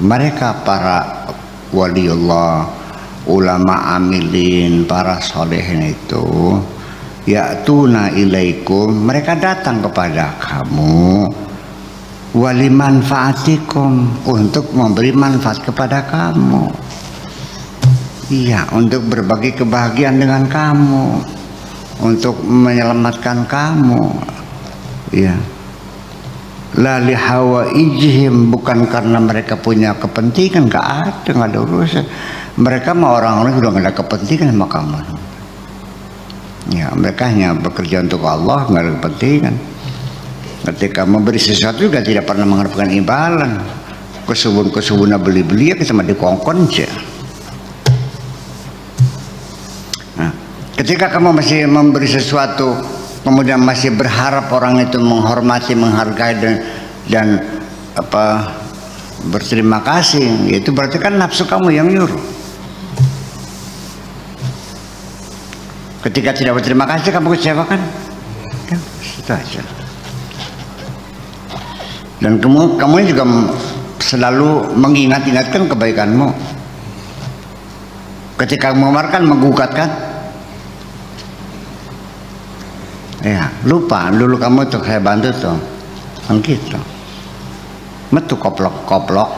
mereka para waliullah, ulama amilin, para solehin itu ya'tuna ilaikum, mereka datang kepada kamu walimanfaatikum, untuk memberi manfaat kepada kamu, iya, untuk berbagi kebahagiaan dengan kamu, untuk menyelamatkan kamu, iya. La lihawaijihim, bukan karena mereka punya kepentingan, nggak ada urusan. Mereka mah orang-orang sudah nggak ada kepentingan sama kamu. Ya, mereka hanya bekerja untuk Allah, nggak ada kepentingan. Ketika memberi sesuatu juga tidak pernah mengharapkan imbalan. Kesubun beli-beli ya kita mah dikongkon aja. Nah, ketika kamu masih memberi sesuatu, kemudian masih berharap orang itu menghormati, menghargai dan berterima kasih, itu berarti kan nafsu kamu yang nyuruh. Ketika tidak berterima kasih, kamu kecewakan, ya, itu aja. Dan kamu juga selalu mengingat-ingatkan kebaikanmu. Ketika mengamarkan, menggugatkan, ya, lupa dulu kamu tuh saya bantu tuh, kan gitu. Metu koplok.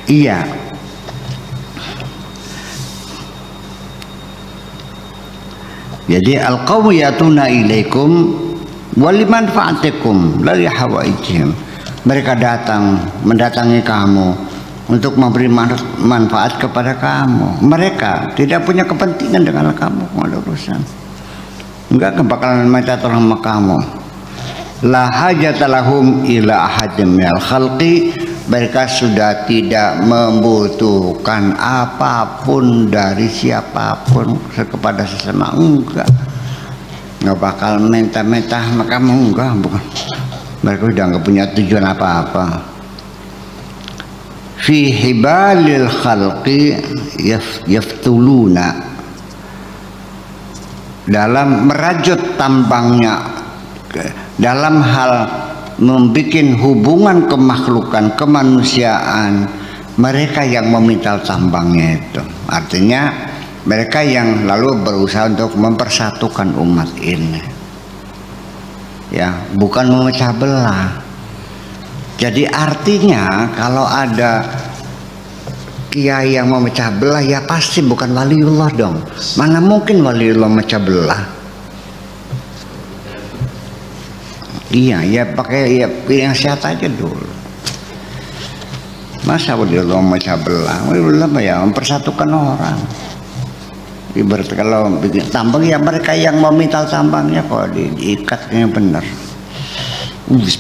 Iya. Jadi al-qawmu yatuna ilaikum walimanfaatikum la lihawaijihim. Mereka mendatangi kamu untuk memberi manfaat kepada kamu. Mereka tidak punya kepentingan dengan kamu, nggak ada urusan. Enggak bakalan minta tolong sama kamu. La hajatalahum ila ahadin minal khalqi, mereka sudah tidak membutuhkan apapun dari siapapun kepada sesama, enggak bakal minta-minta sama kamu, enggak, bukan. Mereka sudah enggak punya tujuan apa-apa. Fi hibalil khalqi yaftuluna, dalam merajut tambangnya, dalam hal membuat hubungan kemakhlukan, kemanusiaan, mereka yang memintal tambangnya itu. Artinya mereka yang lalu berusaha untuk mempersatukan umat ini, ya, bukan memecah belah. Jadi artinya kalau ada kiai yang memecah belah, ya pasti bukan waliullah dong. Mana mungkin waliullah memecah belah? Iya, ya pakai ya yang sehat aja dulu. Masa waliullah memecah belah? Waliullah ya mempersatukan orang. Ibarat kalau bikin tambang, ya mereka yang memintal tambangnya kok diikatnya benar.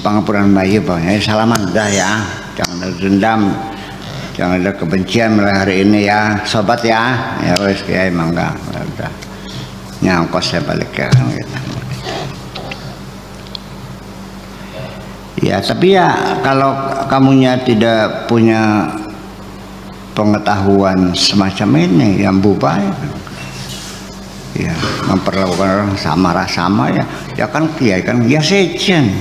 Pangapuran bayi ya, salaman dah ya, jangan ada dendam, jangan ada kebencian mulai hari ini ya, sobat ya. Ya wes kayak emang enggak, udah nyangkos saya balik ya gitu. Ya, tapi ya kalau kamunya tidak punya pengetahuan semacam ini, yang bubar ya, memperlakukan orang sama ya kan kiai kan ya sejen.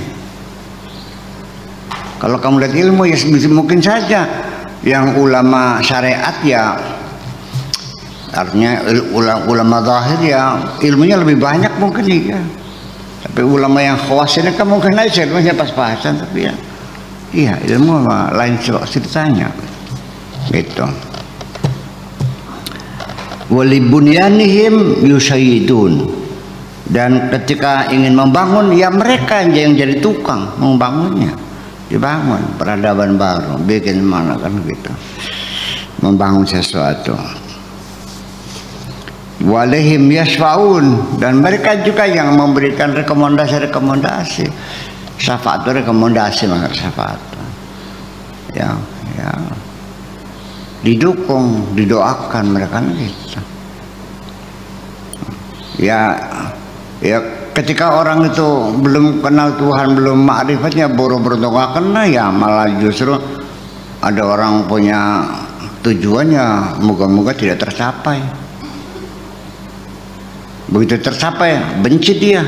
Kalau kamu lihat ilmu ya mungkin saja yang ulama syariat ya, artinya ulama zahir ya ilmunya lebih banyak mungkin ya. Tapi ulama yang khawas ini kan mungkin aja ilmunya pas-pasan, tapi ya iya ilmu lain ceritanya gitu. Walibunyanihim yusayyidun, dan ketika ingin membangun ya mereka yang jadi tukang membangunnya. Dibangun peradaban baru, bikin mana kan gitu, membangun sesuatu. Walihim yasfaun, dan mereka juga yang memberikan rekomendasi, syafaat itu rekomendasi, maka syafaat ya didukung, didoakan mereka gitu. Ya ketika orang itu belum kenal Tuhan, belum ma'rifatnya, buru-buru nggak kena, ya malah justru ada orang punya tujuannya moga-moga tidak tercapai. Begitu tercapai benci dia.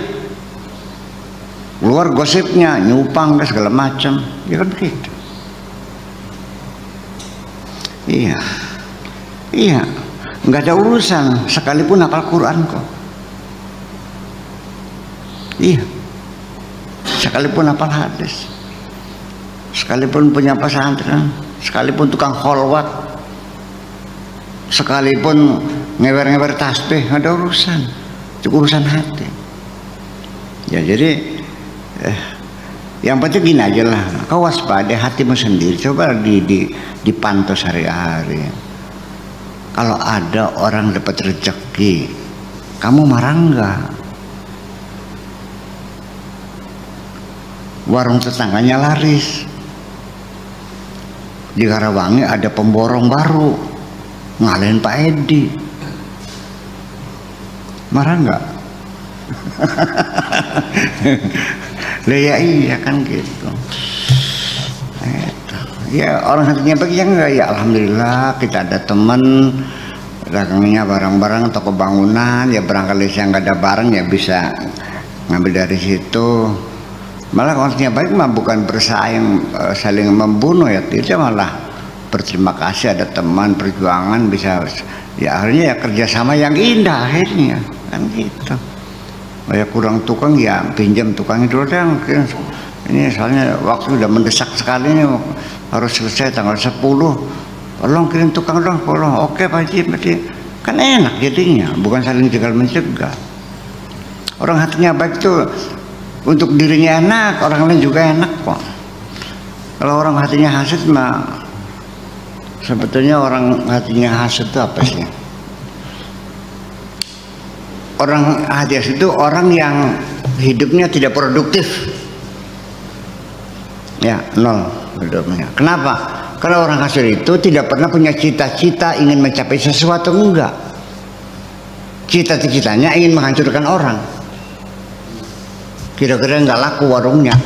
keluar gosipnya, nyupang segala macam, ya kan begitu. Iya, iya, nggak ada urusan sekalipun hafal Quran kok. Iya, sekalipun hafal hadis, sekalipun punya pesantren, sekalipun tukang kholwat, sekalipun ngewer-ngewer tasbih, nggak ada urusan. Itu urusan hati. Ya jadi yang penting gini aja lah, kau waspada hatimu sendiri, coba dipantau sehari-hari. Kalau ada orang dapat rezeki, kamu marah enggak? Warung tetangganya laris, di Karawangi ada pemborong baru, ngalahin Pak Edi, marah enggak? Lah ya iya kan gitu. Ya orang hatinya baik ya enggak, ya alhamdulillah kita ada teman dagangnya barang-barang toko bangunan, ya barangkali saya nggak ada barang ya bisa ngambil dari situ. Malah orangnya baik mah bukan bersaing saling membunuh ya, tidak, malah berterima kasih ada teman perjuangan bisa, ya akhirnya ya kerjasama yang indah akhirnya kan gitu. Ya kurang tukang ya pinjam tukangnya dulu deh, ini soalnya waktu udah mendesak sekali ini, harus selesai tanggal 10, tolong kirim tukang dong, tolong. Oke Pak Haji, berarti kan enak jadinya, bukan saling jegal mencegah. Orang hatinya baik tuh untuk dirinya enak, orang lain juga enak kok. Kalau orang hatinya hasad mah, sebetulnya orang hatinya hasad itu apa sih? Orang hati hasad itu orang yang hidupnya tidak produktif, ya nol hidupnya. Kenapa? Karena orang hasad itu tidak pernah punya cita-cita ingin mencapai sesuatu, enggak. Cita-citanya ingin menghancurkan orang. Kira-kira nggak laku warungnya,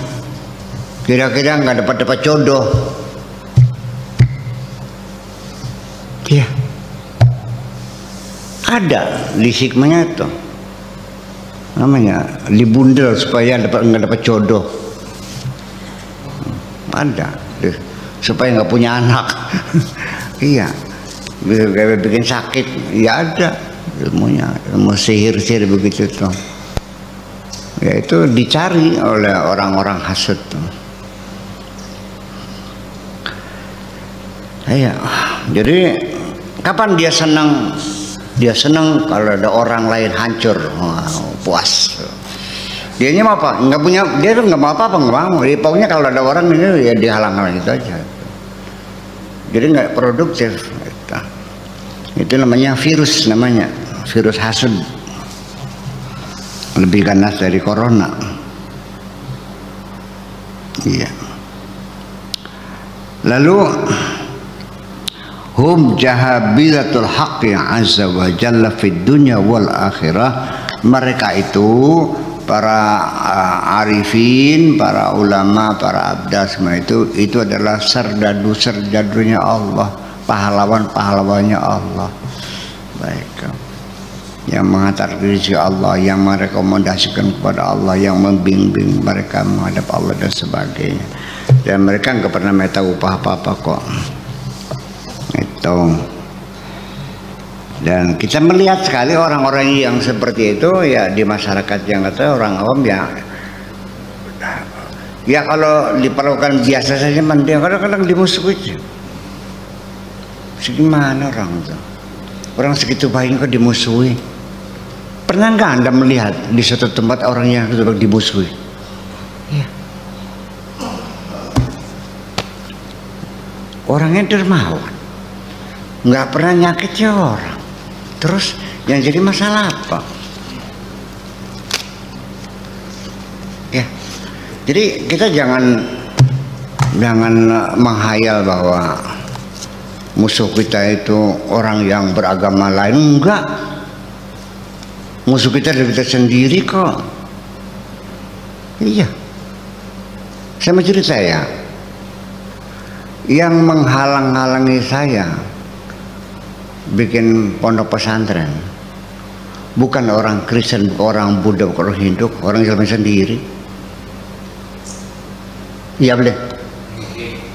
kira-kira nggak dapat jodoh, ya ada di hikmahnya itu, namanya dibundel supaya nggak dapat jodoh, ada supaya nggak punya anak. Iya, bikin sakit, ya ada ilmunya, ilmu sihir begitu tuh. Ya itu dicari oleh orang-orang hasad tuh. Ya, jadi kapan dia senang? Dia senang kalau ada orang lain hancur, wow, puas. Dianya mau apa? Nggak punya, dia tuh nggak mau apa-apa, nggak mau. Dia pokoknya kalau ada orang ini ya dihalang-halang gitu aja. Jadi nggak produktif. Itu namanya virus, namanya virus hasad. Lebih ganas dari corona. Iya. Lalu hum jahabilatul haqqi azza wa jalla fid dunya wal akhirah. Mereka itu para arifin, para ulama, para abda semua itu adalah serdadu-serdadunya Allah, pahlawan-pahlawannya Allah. Baik, yang mengantar rezeki Allah, yang merekomendasikan kepada Allah, yang membimbing mereka menghadap Allah dan sebagainya. Dan mereka nggak pernah minta upah apa-apa kok. Itu. Dan kita melihat sekali orang-orang yang seperti itu ya di masyarakat yang kata orang awam ya kalau diperlakukan biasa saja dia kadang-kadang dimusuhi. Segimana orang itu? Orang segitu baiknya kok dimusuhi? Pernah nggak Anda melihat di suatu tempat orang yang dimusuhi? Ya. Orangnya dermawan, nggak pernah nyakiti orang. Terus yang jadi masalah apa? Ya, jadi kita jangan menghayal bahwa musuh kita itu orang yang beragama lain. Enggak. Musuh kita dari kita sendiri kok. Iya. Saya mau cerita ya. Yang menghalang-halangi saya bikin pondok pesantren bukan orang Kristen, orang Buddha, orang Hindu, orang Islam sendiri. Iya boleh.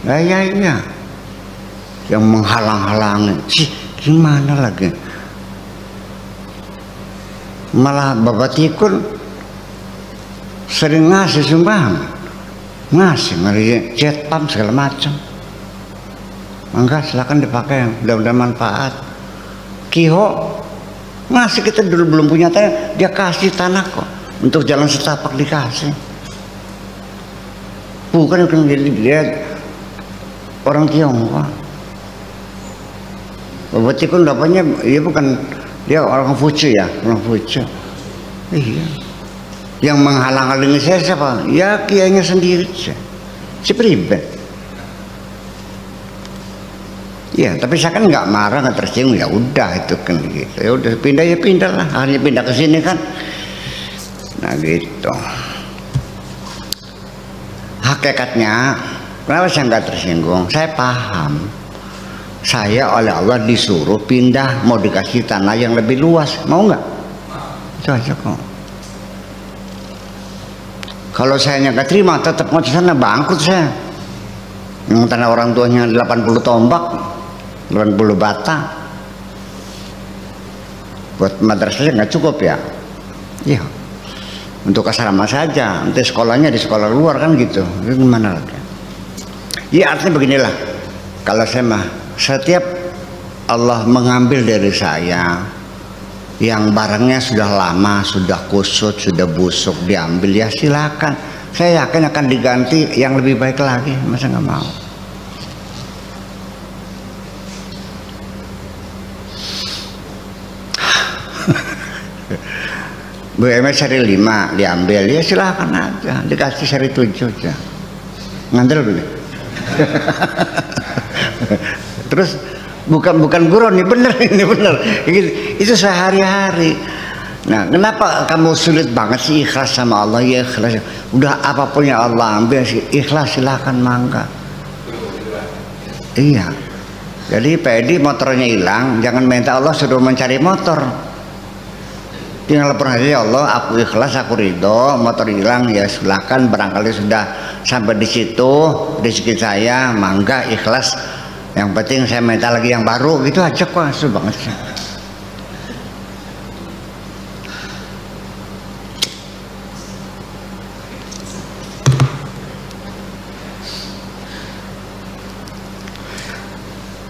Iya. Yang menghalang-halangi. Gimana lagi? Malah Bapak Tikun sering ngasih sumbangan, ngasih jet pump segala macam. Mangga silakan dipakai, mudah-mudahan manfaat. Kiho ngasih, kita dulu belum punya tanah, dia kasih tanah kok untuk jalan setapak dikasih. Bukan dia orang Tionghoa. Bapak Tikun dapatnya, iya bukan, dia orang Fucu ya, orang Fucu. Iya. Yang menghalang-halangi saya siapa? Ya kiainya sendiri, si pribadi. Ya, tapi saya kan nggak marah, nggak tersinggung, ya udah itu kan gitu. Ya udah pindah lah, akhirnya pindah ke sini kan. Nah gitu. Hakikatnya, kenapa saya nggak tersinggung? Saya paham. Saya oleh Allah disuruh pindah, mau dikasih tanah yang lebih luas, mau nggak? Cocok kok. Kalau saya nggak terima, tetap mau ke sana, bangkrut saya. Yang tanah orang tuanya 80 tombak, 80 bata. Buat madrasah nggak cukup ya? Iya. Untuk asrama saja, nanti sekolahnya di sekolah luar kan gitu. Itu gimana lagi? Ya artinya beginilah. Kalau saya mah, setiap Allah mengambil dari saya yang barangnya sudah lama, sudah kusut, sudah busuk, diambil, ya silakan. Saya yakin akan diganti yang lebih baik lagi. Masa nggak mau? BMS seri 5 diambil, ya silahkan aja, dikasih seri 7 aja, ngandel dulu. Terus bukan gurau nih, bener ini bener, itu sehari-hari. Nah kenapa kamu sulit banget sih ikhlas sama Allah? Ya ikhlas, udah apapun yang Allah ambil sih ikhlas, silahkan mangga. Iya, jadi Pedi motornya hilang, jangan minta Allah suruh mencari motor. Tinggal lapor aja, ya Allah aku ikhlas, aku ridho, motor hilang, ya silahkan, barangkali sudah sampai di situ rezeki saya, mangga ikhlas, yang penting saya minta lagi yang baru, gitu aja kok. Asu banget sih.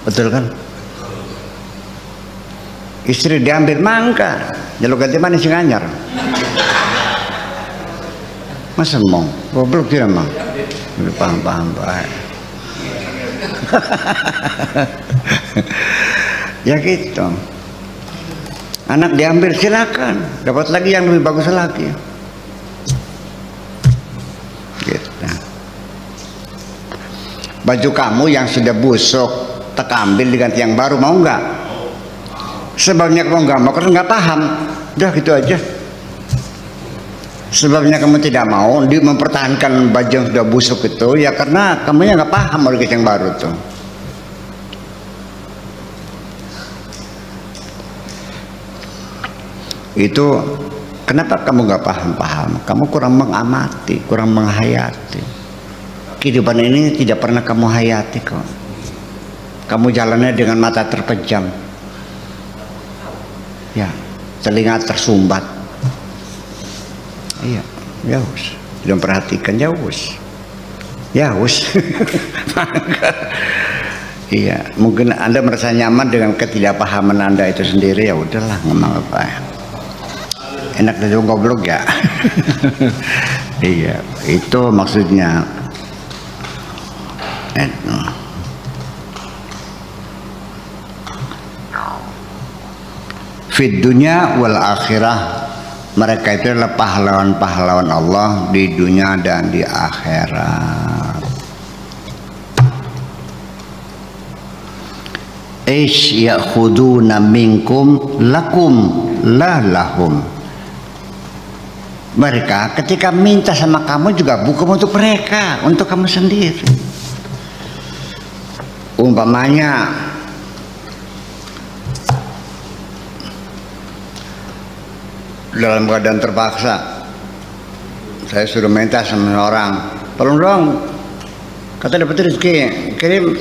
Betul kan? Istri diambil mangga, jalur ganti mana sih nganyar? Masa mau? Goblok dia mah. Udah paham baik. Ya gitu. Anak diambil silakan, dapat lagi yang lebih bagus lagi. Gitu. Baju kamu yang sudah busuk, tak ambil diganti yang baru, mau nggak? Sebabnya kamu nggak mau karena nggak paham, udah gitu aja. Sebabnya kamu tidak mau mempertahankan baju yang sudah busuk itu, ya karena kamu yang nggak paham harga yang baru tuh. Itu kenapa kamu nggak paham? Kamu kurang mengamati, kurang menghayati. Kehidupan ini tidak pernah kamu hayati kok. Kamu jalannya dengan mata terpejam. Ya, telinga tersumbat. Iya, jauh. Belum perhatikan jauh. Jauh. Iya, mungkin Anda merasa nyaman dengan ketidakpahaman Anda itu sendiri, ya udahlah, ngomong apa ya. Enak dari goblok ya. Iya, itu maksudnya. Fid dunya wal akhirah, mereka itu adalah pahlawan-pahlawan Allah di dunia dan di akhirat. Ish ya'khuduna minkum lakum la lahum. Mereka ketika minta sama kamu juga bukan untuk mereka, untuk kamu sendiri. Umpamanya dalam keadaan terpaksa, saya suruh minta sama orang, tolong dong Kata dapat rezeki, kirim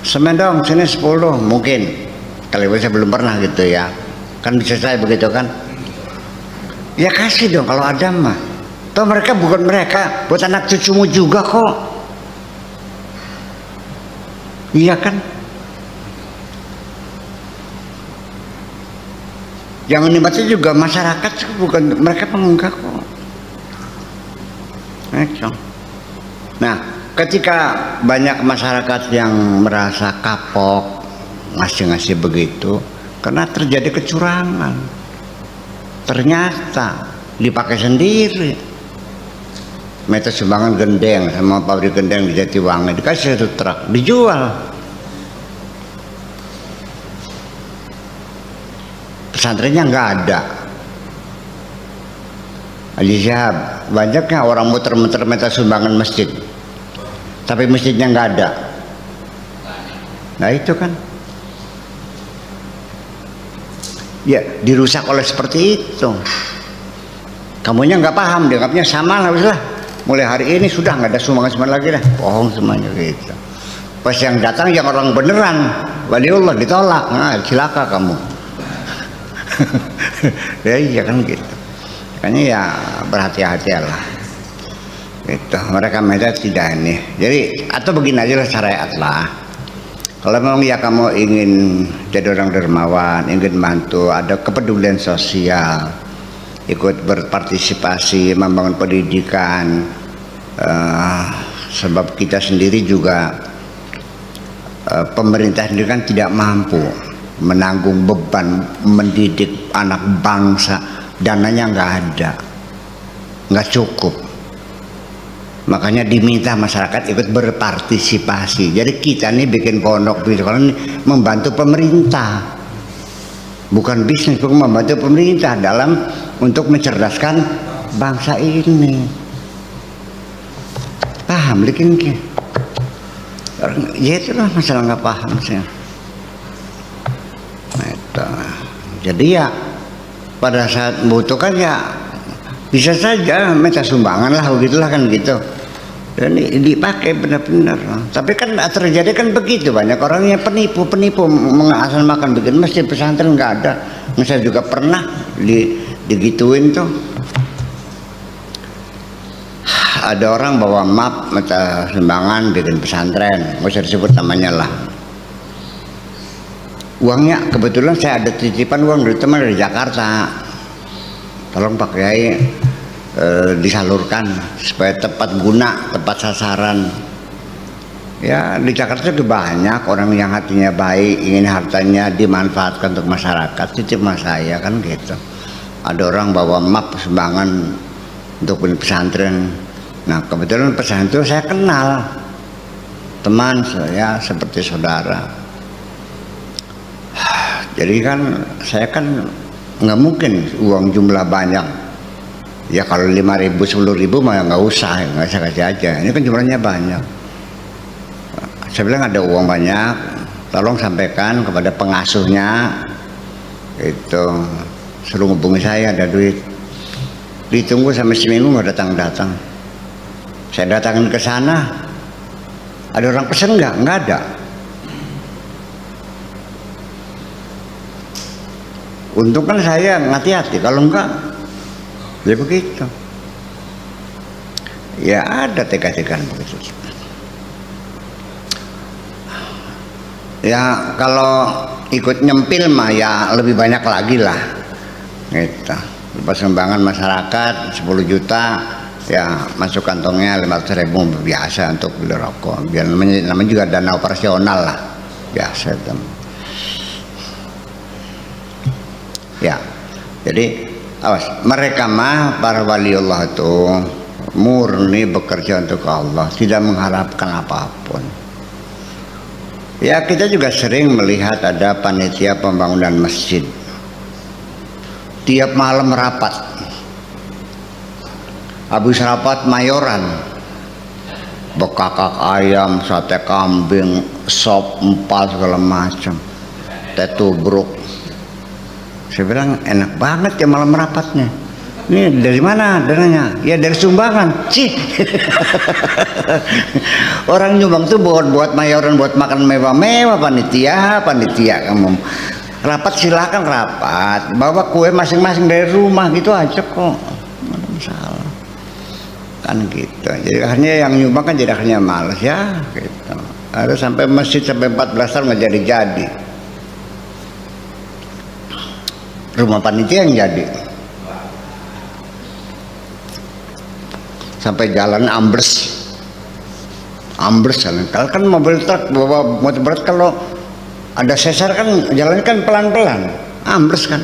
semen dong, sini 10 mungkin. Kali saya belum pernah gitu ya. Kan bisa saya begitu kan? Ya kasih dong kalau ada mah. Toh mereka bukan mereka, buat anak cucumu juga kok. Iya kan? Yang menikmati juga masyarakat, bukan mereka pengunggah kok. Nah, ketika banyak masyarakat yang merasa kapok ngasih-ngasih begitu, karena terjadi kecurangan, ternyata dipakai sendiri. Meta sumbangan gendeng sama pabrik gendeng di Jatiwangi dikasih 1 truk, dijual. Pesantrennya nggak ada. Haji Syahab, banyaknya orang muter-muter minta sumbangan masjid, tapi masjidnya nggak ada. Nah itu kan, ya dirusak oleh seperti itu. Kamunya nggak paham, dianggapnya sama lah. Mulai hari ini sudah nggak ada sumbangan lagi dah, bohong semuanya gitu. Pas yang datang yang orang beneran, waliullah ditolak, nah cilaka kamu. Ya iya kan gitu. Makanya ya berhati-hatilah. Itu mereka tidak ini. Jadi atau begini aja lah syariat lah. Kalau memang ya kamu ingin jadi orang dermawan, ingin bantu, ada kepedulian sosial, ikut berpartisipasi, membangun pendidikan, sebab kita sendiri juga pemerintah sendiri kan tidak mampu menanggung beban mendidik anak bangsa, dananya nggak ada, nggak cukup. Makanya diminta masyarakat ikut berpartisipasi. Jadi kita nih bikin pondok di sekolah ini membantu pemerintah, bukan bisnis, bukan membantu pemerintah dalam untuk mencerdaskan bangsa ini. Paham, bikin ya itulah masalah nggak paham sih. Jadi ya pada saat membutuhkan ya bisa saja minta sumbangan lah, begitulah kan gitu. Dan dipakai benar-benar. Tapi kan terjadi kan begitu, banyak orang yang penipu mengasal makan bikin masjid pesantren nggak ada. Saya juga pernah digituin tuh. Ada orang bawa map minta sumbangan bikin pesantren, nggak usah disebut namanya lah. Uangnya kebetulan saya ada titipan uang dari teman dari Jakarta, tolong Pak Kiai disalurkan supaya tepat guna, tepat sasaran. Ya di Jakarta juga banyak orang yang hatinya baik, ingin hartanya dimanfaatkan untuk masyarakat. Titip mas saya kan gitu. Ada orang bawa map sumbangan untuk pesantren. Nah kebetulan pesantren itu saya kenal, teman saya seperti saudara. Jadi kan saya kan nggak mungkin uang jumlah banyak. Ya kalau 5.000, 10.000 mah nggak usah, nggak usah kasih aja. Ini kan jumlahnya banyak. Saya bilang ada uang banyak, tolong sampaikan kepada pengasuhnya. Itu suruh hubungi saya, ada duit. Ditunggu sampai seminggu nggak datang-datang. Saya datangin ke sana, ada orang pesen nggak? Nggak ada. Untung kan saya hati-hati, kalau enggak ya begitu. Ya ada teka-tekaan begitu. Ya kalau ikut nyempil mah ya lebih banyak lagi lah. Gitu. Lepas sumbangan masyarakat 10 juta ya masuk kantongnya 500.000 biasa untuk beli rokok. Biar namanya juga dana operasional lah. Biasa itu. Ya. Jadi awas, mereka mah para waliullah itu murni bekerja untuk Allah, tidak mengharapkan apapun. Ya kita juga sering melihat ada panitia pembangunan masjid, tiap malam rapat, habis rapat mayoran, bekakak ayam, sate kambing, sop, empal segala macam, teh tubruk. Saya bilang enak banget ya malam rapatnya. Ini dari mana dananya? Ya dari sumbangan. Cih. Orang nyumbang tuh buat mayoran, buat makan mewah-mewah, panitia kamu. Rapat silakan rapat, bawa kue masing-masing dari rumah gitu aja kok. Nggak ada masalah. Kan gitu. Jadi akhirnya yang nyumbang kan jadi akhirnya males ya gitu. Ada sampai masjid sampai 14 tahun nggak jadi. Rumah panitia yang jadi. Sampai jalan ambles kalau kan mobil truk bawa motor berat, kalau ada sesar kan jalan kan pelan-pelan, ambles kan.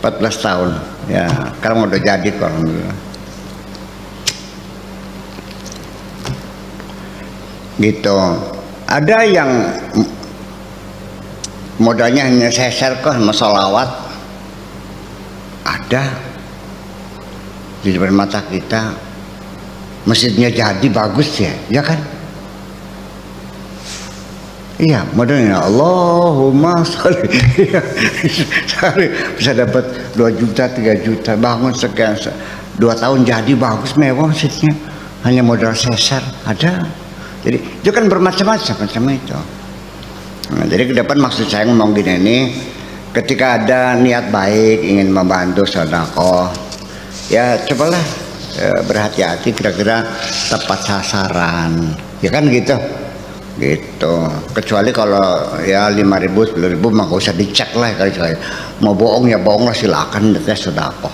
14 tahun ya, sekarang udah jadi kok, alhamdulillah. Gitu. Ada yang modalnya hanya sesar kok sama sholawat, ada di depan mata kita, masjidnya jadi bagus ya kan? Iya, modalnya Allahumma sholli. Bisa dapat 2 juta 3 juta, bangun sekian 2 tahun jadi bagus mewah masjidnya, hanya modal sesar ada. Jadi itu kan bermacam-macam itu. Nah, jadi ke depan maksud saya ngomong gini nih, ketika ada niat baik ingin membantu sedekah, ya cobalah berhati-hati, kira-kira tepat sasaran, ya kan gitu. Kecuali kalau ya 5.000 10.000 mah gak usah dicek lah, kali mau bohong ya bohong lah, silakan tes sedekah.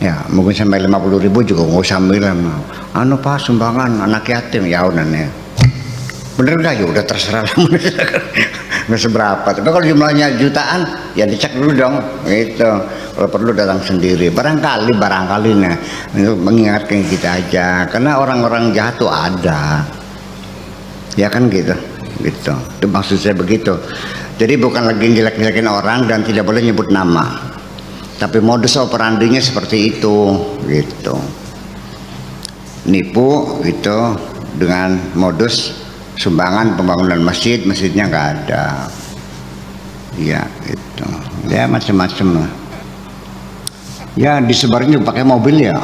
Ya mungkin sampai 50.000 juga nggak usah bilang, anu Pak sumbangan anak yatim, ya udah nih. Bener gak ya udah terserah lah. Nggak seberapa, tapi kalau jumlahnya jutaan ya dicek dulu dong gitu. Kalau perlu datang sendiri, barangkali nih untuk mengingatkan kita aja, karena orang-orang jahat tuh ada ya kan gitu. Itu maksud saya begitu. Jadi bukan lagi jelek-jelekin orang dan tidak boleh nyebut nama, tapi modus operandinya seperti itu gitu, nipu gitu dengan modus sumbangan pembangunan masjidnya nggak ada, ya itu ya macam-macam lah ya, disebarin juga pakai mobil ya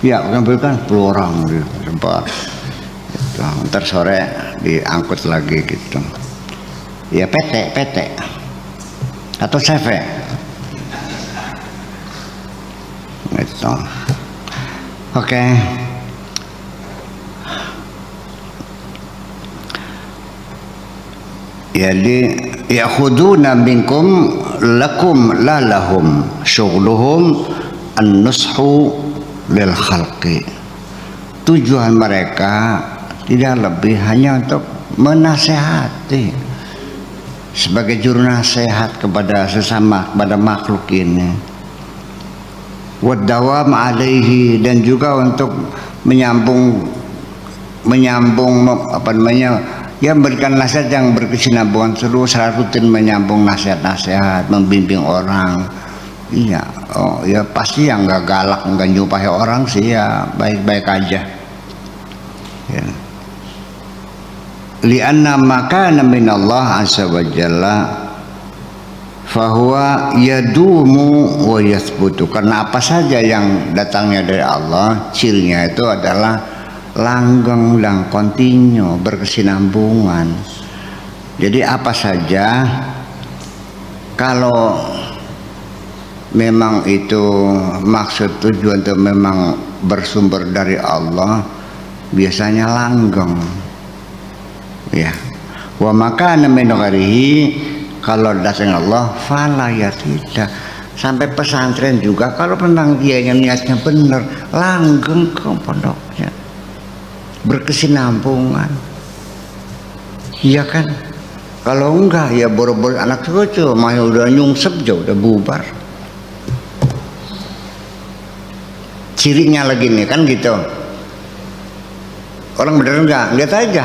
pakai mobil kan 10 orang gitu, sempat gitu. Ntar sore diangkut lagi gitu ya, PT atau CV gitu. Oke. Jadi ya'khuduna minkum lakum la lahum syughluhum an-nushu lil khalqi. Tujuan mereka tidak lebih hanya untuk menasehati, sebagai juru nasihat kepada sesama, kepada makhluk ini. Wadawam alaihi, dan juga untuk menyambung apa namanya, ya memberikan nasihat yang berkesinambungan, secara rutin menyambung nasihat-nasihat, membimbing orang. Iya, oh ya pasti yang nggak galak, nggak nyumpahi orang sih ya baik-baik aja. Ya. Lianna makana minallah azza wa jalla fahuwa yadumu wa yathbutu, karena apa saja yang datangnya dari Allah cirinya itu adalah langgeng dan kontinu, berkesinambungan. Jadi apa saja kalau memang itu maksud tujuan itu memang bersumber dari Allah, biasanya langgeng ya. Wa makana min ghairihi, kalau datang Allah fala ya tidak. Sampai pesantren juga kalau tentang dia yang niatnya benar, langgeng ke pondoknya, berkesinambungan, iya kan? Kalau enggak ya boro-boro anak cucu mah udah nyungsep jauh, udah bubar. Cirinya lagi nih kan gitu. Orang bener enggak? Lihat aja.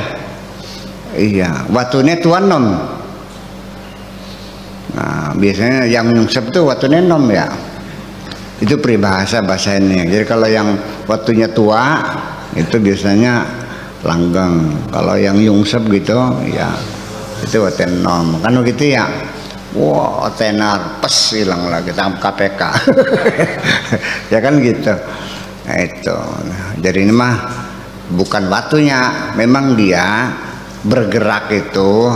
Iya, watunya tuan nom. Nah, biasanya yang nyungsep tuh watunya nom ya. Itu peribahasa bahasa ini. Jadi kalau yang watunya tua itu biasanya langgeng. Kalau yang nyungsep gitu ya itu watunya nom. Kan begitu ya. wah tenar pes hilang lagi tangkap KPK. Ya kan gitu. Nah, itu jadi ini mah bukan waktunya, memang dia bergerak itu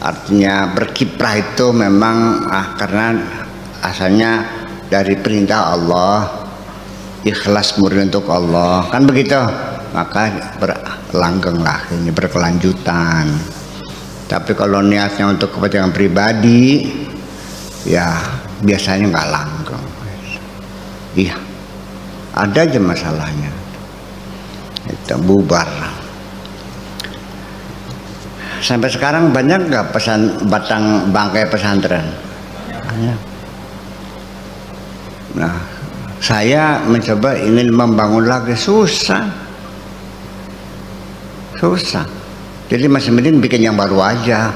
artinya berkiprah itu memang karena asalnya dari perintah Allah, ikhlas murni untuk Allah kan begitu, maka berlanggenglah ini berkelanjutan. Tapi kalau niatnya untuk kepentingan pribadi ya biasanya nggak langgeng. Iya, ada aja masalahnya, itu bubar. Sampai sekarang banyak nggak batang bangkai pesantren? Banyak. Nah, saya mencoba ingin membangun lagi, susah. Jadi masih mending bikin yang baru aja.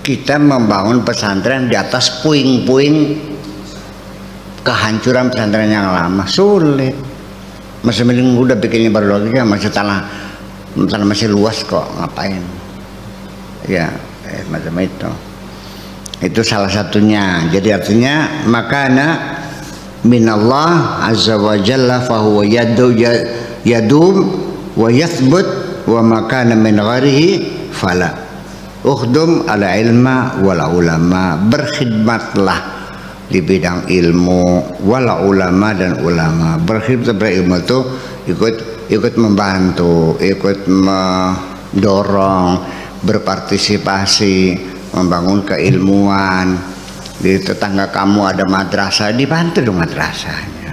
Kita membangun pesantren di atas puing-puing kehancuran pesantren yang lama, sulit. Masih mending udah bikin yang baru lagi, masih tanah masih luas kok, ngapain ya macam itu salah satunya. Jadi artinya makana minallah azza wa jalla fahuwa yadum wa yathbut wa makana min gharihi fala ukhdum ala ilma wala ulama. Berkhidmatlah di bidang ilmu wala ulama dan ulama. Berkhidmat berilmu itu ikut membantu, ikut mendorong, berpartisipasi, membangun keilmuan. Di tetangga kamu ada madrasah, dibantu dong madrasahnya.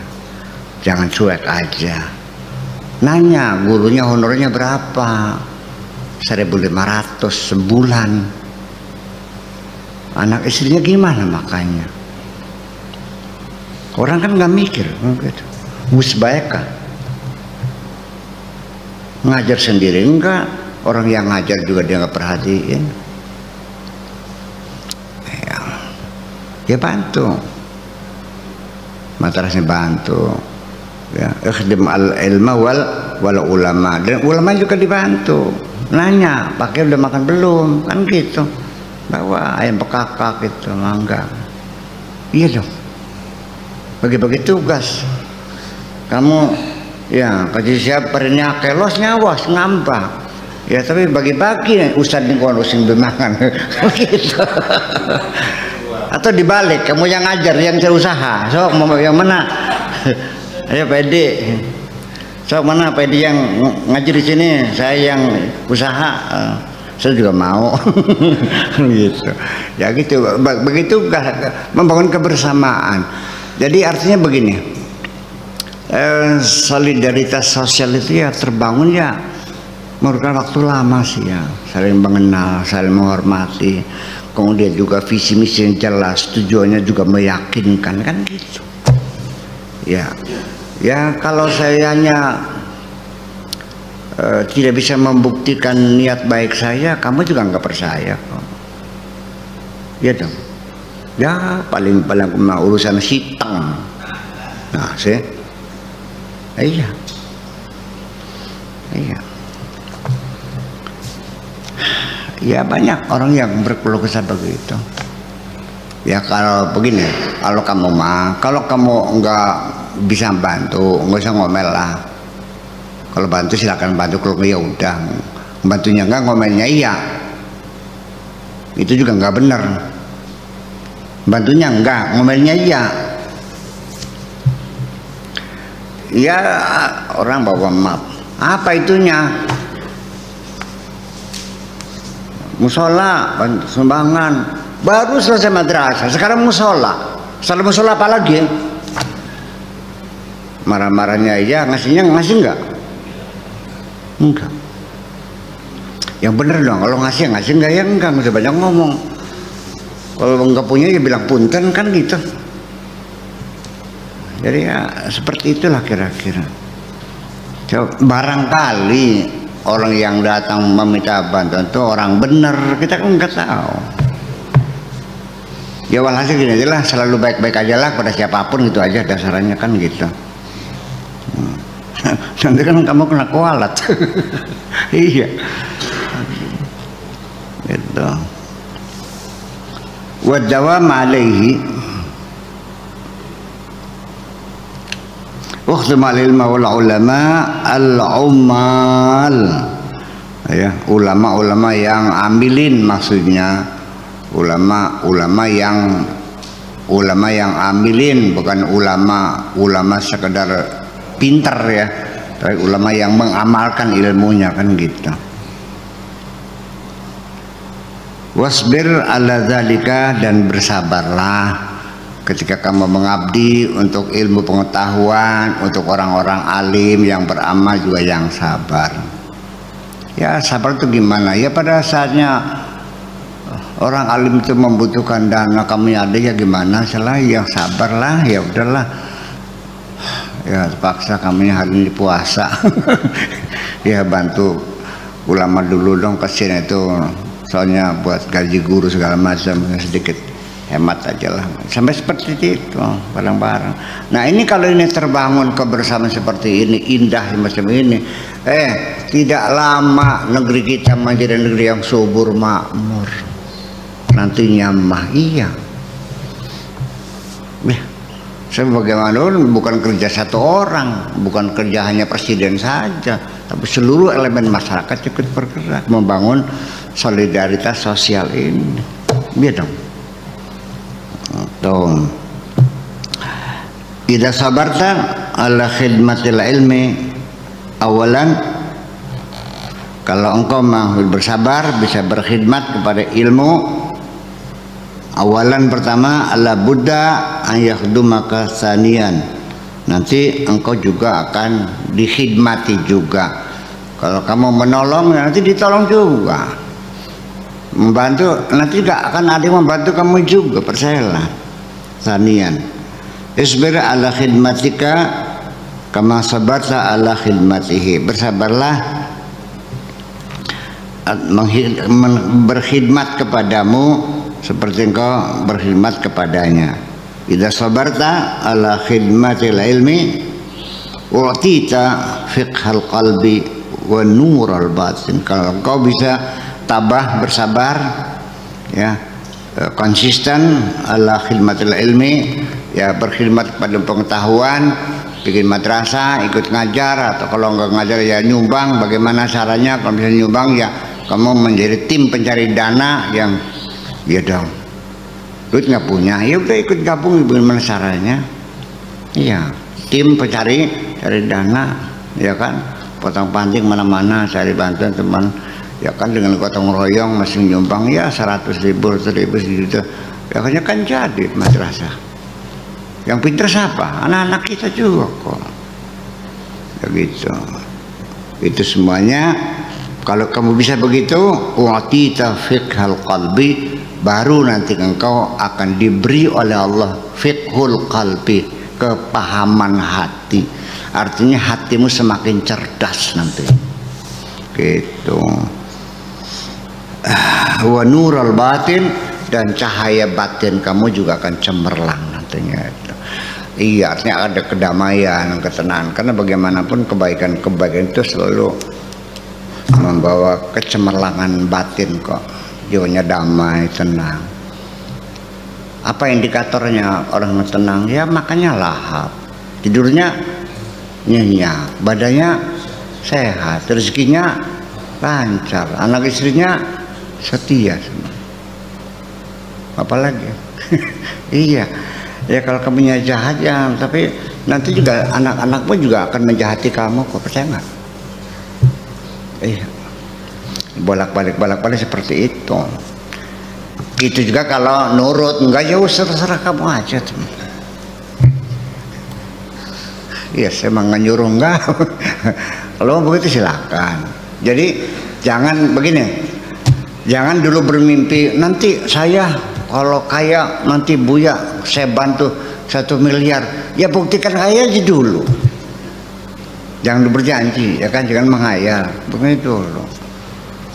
Jangan cuek aja. Nanya gurunya honornya berapa? 1.500 sebulan. Anak istrinya gimana makanya? Orang kan nggak mikir gitu. Musbaeka ngajar sendiri enggak, orang yang ngajar juga dia nggak perhatiin. Ya bantu, madrasahnya bantu, ya ikhdim al ilma wal ulama, dan ulama juga dibantu. Nanya pakai udah makan belum, kan gitu. Bawa ayam bekakak gitu, mangga. Iya dong, bagi-bagi tugas. Kamu ya kasih siap pernya kelos nyawas ngambak ya, tapi bagi-bagi ustadz nih kalau sing dimakan gitu. Atau dibalik, kamu yang ngajar yang cari usaha, so mau yang mana? Ayo pede, so mana pede yang ngajar di sini, saya yang usaha, saya juga mau. Gitu ya, gitu begitu membangun kebersamaan. Jadi artinya begini, solidaritas sosial itu ya terbangun ya memerlukan waktu lama sih ya, saling mengenal, saling menghormati, kemudian juga visi misi yang jelas, tujuannya juga meyakinkan, kan gitu ya. Ya kalau saya hanya tidak bisa membuktikan niat baik saya, kamu juga nggak percaya kok, ya dong. Ya paling urusan sitang, nah sih. Iya. Ya banyak orang yang berkeluh kesah begitu. Ya kalau begini, kalau kamu nggak bisa bantu, nggak usah ngomel lah. Kalau bantu silakan bantu, kalau ya udah. Bantunya enggak, ngomelnya iya. Itu juga nggak benar. Bantunya enggak, ngomelnya iya. Ya orang bawa map, apa itunya? Musola, sumbangan, baru selesai madrasah, sekarang musola. Setelah musola apa lagi? Marah-marahnya aja, ngasih enggak? Enggak. Yang bener dong, kalau ngasih enggak, ya enggak usah banyak ngomong. Kalau enggak punya ya bilang punten, kan gitu. Jadi ya seperti itulah kira-kira. Barangkali orang yang datang meminta bantuan itu orang benar, kita kan nggak tahu. Ya walhasil gini aja lah, selalu baik-baik aja lah pada siapapun, gitu aja dasarnya, kan gitu. Nanti kan kamu kena kualat. Iya. gitu. Wa dawam alaihi ukhtimal ilma wal ulama al-ummal, ya, ulama-ulama yang ambilin, maksudnya ulama yang ambilin, bukan ulama sekedar pinter ya, tapi ulama yang mengamalkan ilmunya, kan gitu. Wasbir ala dzalika, dan bersabarlah ketika kamu mengabdi untuk ilmu pengetahuan, untuk orang-orang alim yang beramal juga yang sabar. Ya, sabar itu gimana? Ya pada saatnya orang alim itu membutuhkan dana, kamu ada, ya gimana? Salah, ya sabarlah, ya udahlah. Ya terpaksa kamu hari ini puasa. Ya bantu ulama dulu dong, kasihan itu. Soalnya buat gaji guru segala macam, sedikit hemat aja lah, sampai seperti itu bareng-bareng. Nah ini kalau ini terbangun kebersamaan seperti ini, indah macam ini, tidak lama negeri kita menjadi negeri yang subur makmur nantinya mah. Iya, sebagaimana bukan kerja satu orang, bukan kerja hanya presiden saja, tapi seluruh elemen masyarakat ikut bergerak membangun solidaritas sosial ini. Iya dong. Tuh. Idza sabarta ala khidmatil ilmi awalan, kalau engkau mau bersabar bisa berkhidmat kepada ilmu, awalan pertama ala buddha an yakhdumaka sanian, nanti engkau juga akan dikhidmati juga. Kalau kamu menolong, nanti ditolong juga. Membantu, nanti juga akan ada yang membantu kamu juga, percayalah. Sanian, isbir ala khidmatika kama sabarta ala khidmatihi, bersabarlah berkhidmat kepadamu seperti engkau berkhidmat kepadanya. Idza sabarta ala khidmatil ilmi u'tita fiqhal qalbi wa nural batin, kalau engkau bisa tabah bersabar, ya, konsisten ala khidmatil ilmi, ya berkhidmat pada pengetahuan, bikin madrasah, ikut ngajar, atau kalau enggak ngajar ya nyumbang. Bagaimana caranya? Kalau bisa nyumbang ya kamu menjadi tim pencari dana yang, ya dong, duit nggak punya, ya udah ikut gabung, bagaimana caranya? Iya, tim cari dana, ya kan, potong panting mana-mana, cari bantuan teman. Ya kan, dengan gotong royong masih nyumbang ya 100.000 gitu, ya kan jadi madrasah. Yang pintar siapa? Anak-anak kita juga kok, ya gitu. Itu semuanya kalau kamu bisa begitu, wa'tita fiqhal qalbi, baru nanti engkau akan diberi oleh Allah fiqhul qalbi, kepahaman hati. Artinya hatimu semakin cerdas nanti, gitu. Wa nurul batin, dan cahaya batin kamu juga akan cemerlang nantinya. Iya, artinya ada kedamaian, ketenangan, karena bagaimanapun kebaikan itu selalu membawa kecemerlangan batin kok. Jiwanya damai, tenang. Apa indikatornya orang tenang? Ya makanya lahap, tidurnya nyenyak, badannya sehat, rezekinya lancar, anak istrinya setia semua. Apalagi iya ya, kalau kamunya jahat ya, tapi nanti juga anak-anakmu juga akan menjahati kamu kok, percaya nggak? Iya, bolak-balik seperti itu. Gitu juga kalau nurut, enggak ya terserah kamu aja teman. Iya, saya emang nyuruh enggak. Kalau begitu silakan. Jadi jangan begini, jangan dulu bermimpi nanti saya kalau kaya nanti Buya saya bantu 1 miliar. Ya buktikan kaya aja dulu. Jangan berjanji, ya kan, jangan menghayal. Begitu loh.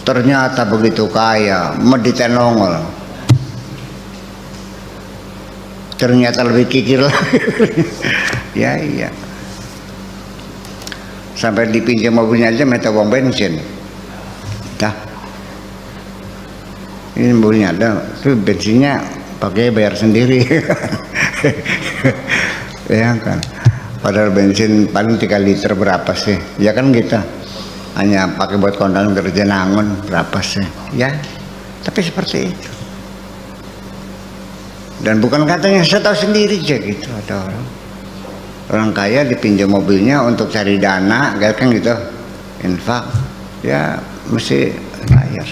Ternyata begitu kaya, meditenongol. Ternyata lebih kikir lagi. Ya iya. Sampai dipinjam mobilnya aja minta uang bensin. Dah. ini mobilnya ada, tuh bensinnya pakai bayar sendiri. Ya kan, padahal bensin paling 3 liter berapa sih, ya kan gitu, hanya pakai buat kondangan kerja nangon berapa sih ya, tapi seperti itu. Dan bukan katanya, saya tahu sendiri aja gitu, ada orang kaya dipinjam mobilnya untuk cari dana, kan gitu, infak, ya mesti bayar.